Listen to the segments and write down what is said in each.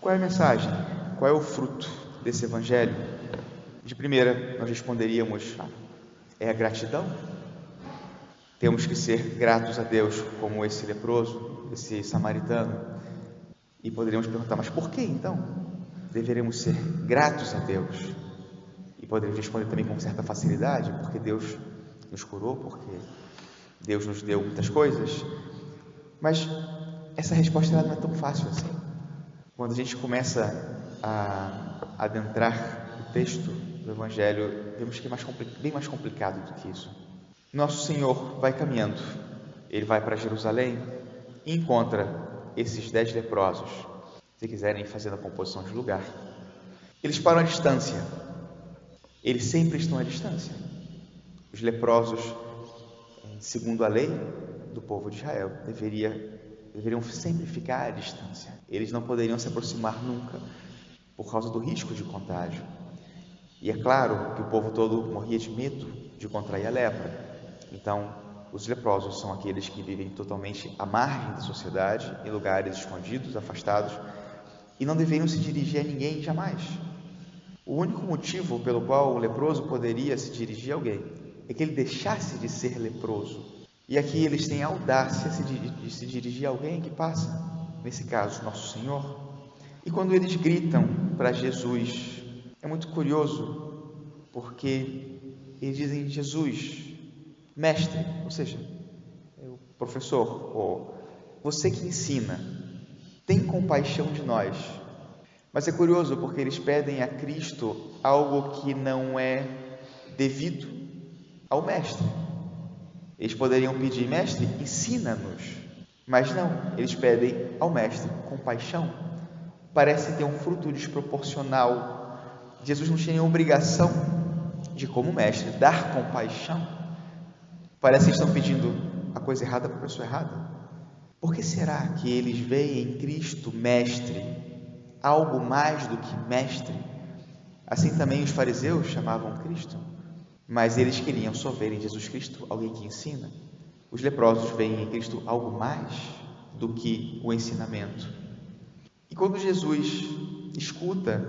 Qual é a mensagem? Qual é o fruto desse evangelho? De primeira, nós responderíamos: é a gratidão. Temos que ser gratos a Deus, como esse leproso, esse samaritano. E poderíamos perguntar: mas por que então deveremos ser gratos a Deus? E poderíamos responder também com certa facilidade: porque Deus nos curou, porque Deus nos deu muitas coisas. Mas essa resposta ela não é tão fácil assim. Quando a gente começa a adentrar o texto do Evangelho, vemos que é bem mais complicado do que isso. Nosso Senhor vai caminhando, Ele vai para Jerusalém e encontra esses 10 leprosos. Se quiserem fazer a composição de lugar, eles param à distância. Eles sempre estão à distância. Os leprosos, segundo a lei do povo de Israel, deveriam sempre ficar à distância. Eles não poderiam se aproximar nunca, por causa do risco de contágio. E é claro que o povo todo morria de medo de contrair a lepra. Então, os leprosos são aqueles que vivem totalmente à margem da sociedade, em lugares escondidos, afastados, e não deveriam se dirigir a ninguém jamais. O único motivo pelo qual o leproso poderia se dirigir a alguém é que ele deixasse de ser leproso. E aqui eles têm a audácia de se dirigir a alguém que passa, nesse caso, Nosso Senhor. E quando eles gritam para Jesus, é muito curioso, porque eles dizem: Jesus, mestre, ou seja, o professor, ou você que ensina, tem compaixão de nós. Mas é curioso porque eles pedem a Cristo algo que não é devido ao mestre. Eles poderiam pedir: mestre, ensina-nos. Mas não, eles pedem ao mestre compaixão. Parece ter um fruto desproporcional. Jesus não tinha nenhuma obrigação de, como mestre, dar compaixão. Parece que estão pedindo a coisa errada para a pessoa errada. Por que será que eles veem em Cristo mestre algo mais do que mestre? Assim também os fariseus chamavam Cristo, mas eles queriam só ver em Jesus Cristo alguém que ensina. Os leprosos veem em Cristo algo mais do que o ensinamento. E quando Jesus escuta,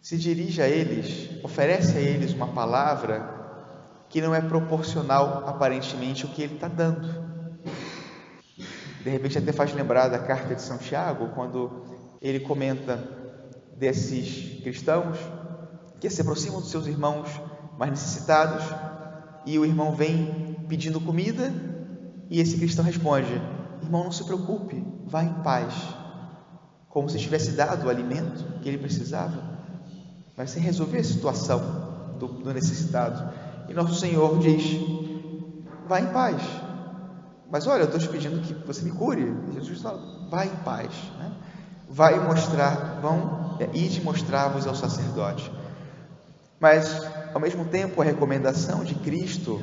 se dirige a eles, oferece a eles uma palavra que não é proporcional aparentemente ao que ele está dando. De repente até faz lembrar da carta de São Tiago, quando ele comenta desses cristãos que se aproximam dos seus irmãos mais necessitados, e o irmão vem pedindo comida, e esse cristão responde: irmão, não se preocupe, vá em paz, como se tivesse dado o alimento que ele precisava, mas sem resolver a situação do necessitado. E Nosso Senhor diz: vá em paz. Mas olha, eu estou te pedindo que você me cure. Jesus fala: vá em paz, né? Vai mostrar, ide mostrar-vos ao sacerdote. Mas, ao mesmo tempo, a recomendação de Cristo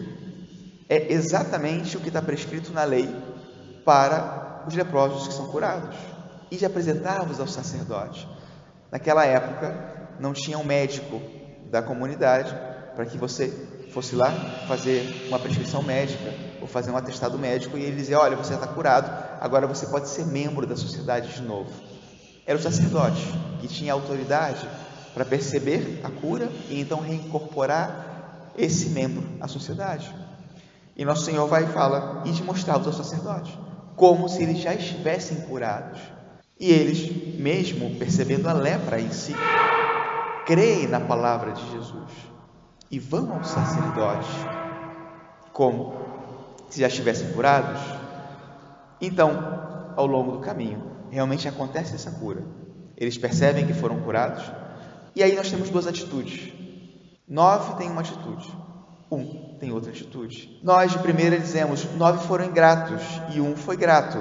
é exatamente o que está prescrito na lei para os leprosos que são curados: ide apresentar-vos ao sacerdote. Naquela época, não tinha um médico da comunidade para que você fosse lá fazer uma prescrição médica ou fazer um atestado médico e ele dizia: olha, você está curado, agora você pode ser membro da sociedade de novo. Era o sacerdote que tinha autoridade para perceber a cura e então reincorporar esse membro à sociedade. E Nosso Senhor vai e fala: ide mostrar-vos ao sacerdote, como se eles já estivessem curados. E eles, mesmo percebendo a lepra em si, creem na palavra de Jesus e vão ao sacerdote como se já estivessem curados. Então, ao longo do caminho, realmente acontece essa cura. Eles percebem que foram curados, e aí nós temos duas atitudes. 9 tem uma atitude, 1 tem outra atitude. Nós de primeira dizemos: 9 foram ingratos e 1 foi grato.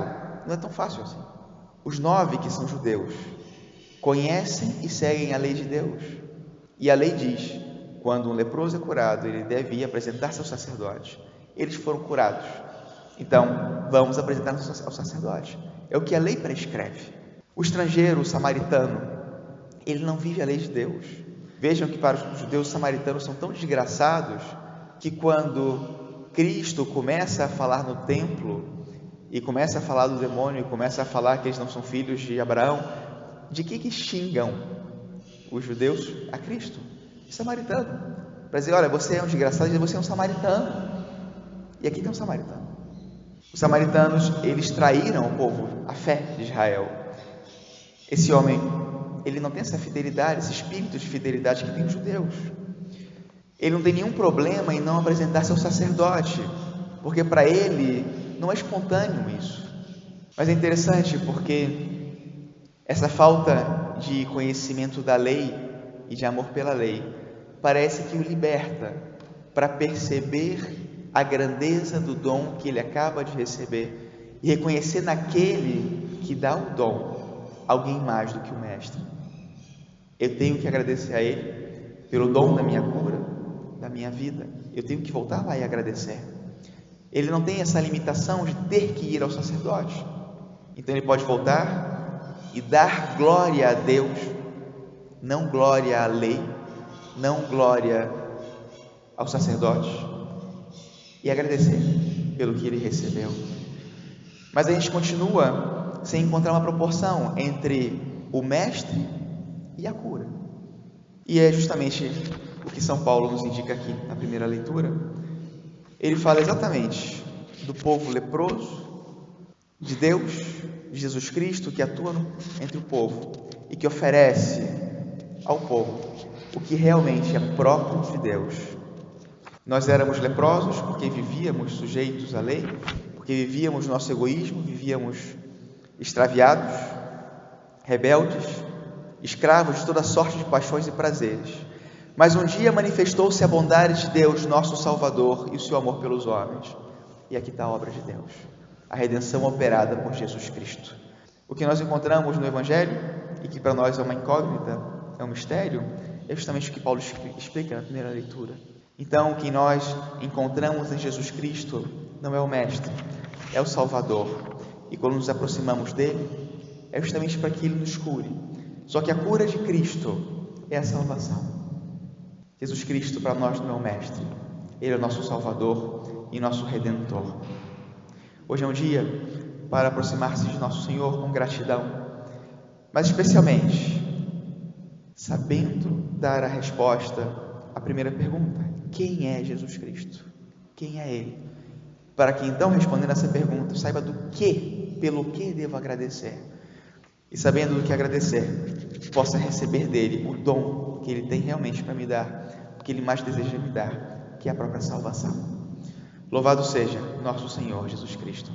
Não é tão fácil assim. Os 9, que são judeus, conhecem e seguem a lei de Deus, e a lei diz: quando um leproso é curado, ele deve ir apresentar-se ao sacerdote. Eles foram curados, então vamos apresentar-nos ao sacerdote. É o que a lei prescreve. O estrangeiro, o samaritano, ele não vive a lei de Deus. Vejam que para os judeus, os samaritanos são tão desgraçados que quando Cristo começa a falar no templo e começa a falar do demônio e começa a falar que eles não são filhos de Abraão, de que xingam os judeus a Cristo? De samaritano. Para dizer, olha, você é um desgraçado, você é um samaritano. E aqui tem um samaritano. Os samaritanos, eles traíram o povo, a fé de Israel. Esse homem, ele não tem essa fidelidade, esse espírito de fidelidade que tem os judeus. Ele não tem nenhum problema em não apresentar-se ao sacerdote, porque para ele não é espontâneo isso. Mas é interessante porque essa falta de conhecimento da lei e de amor pela lei parece que o liberta para perceber a grandeza do dom que ele acaba de receber e reconhecer naquele que dá o dom alguém mais do que o mestre. Eu tenho que agradecer a ele pelo dom da minha cura, da minha vida. Eu tenho que voltar lá e agradecer. Ele não tem essa limitação de ter que ir ao sacerdote. Então ele pode voltar e dar glória a Deus, não glória à lei, não glória ao sacerdote, e agradecer pelo que ele recebeu. Mas a gente continua sem encontrar uma proporção entre o mestre e a cura. E é justamente o que São Paulo nos indica aqui na primeira leitura. Ele fala exatamente do povo leproso, de Deus, de Jesus Cristo, que atua entre o povo e que oferece ao povo o que realmente é próprio de Deus. Nós éramos leprosos porque vivíamos sujeitos à lei, porque vivíamos nosso egoísmo, vivíamos extraviados, rebeldes, escravos de toda sorte de paixões e prazeres. Mas um dia manifestou-se a bondade de Deus, nosso Salvador, e o seu amor pelos homens. E aqui está a obra de Deus, a redenção operada por Jesus Cristo. O que nós encontramos no Evangelho, e que para nós é uma incógnita, é um mistério, é justamente o que Paulo explica na primeira leitura. Então, o que nós encontramos em Jesus Cristo não é o Mestre, é o Salvador. E quando nos aproximamos dele, é justamente para que ele nos cure. Só que a cura de Cristo é a salvação. Jesus Cristo para nós não é o Mestre, ele é o nosso Salvador e nosso Redentor. Hoje é um dia para aproximar-se de nosso Senhor com gratidão, mas especialmente sabendo dar a resposta à primeira pergunta: quem é Jesus Cristo? Quem é Ele? Para que então, respondendo essa pergunta, saiba do que, pelo que devo agradecer. E sabendo do que agradecer, possa receber dele o dom que ele tem realmente para me dar, o que ele mais deseja me dar, que é a própria salvação. Louvado seja nosso Senhor Jesus Cristo.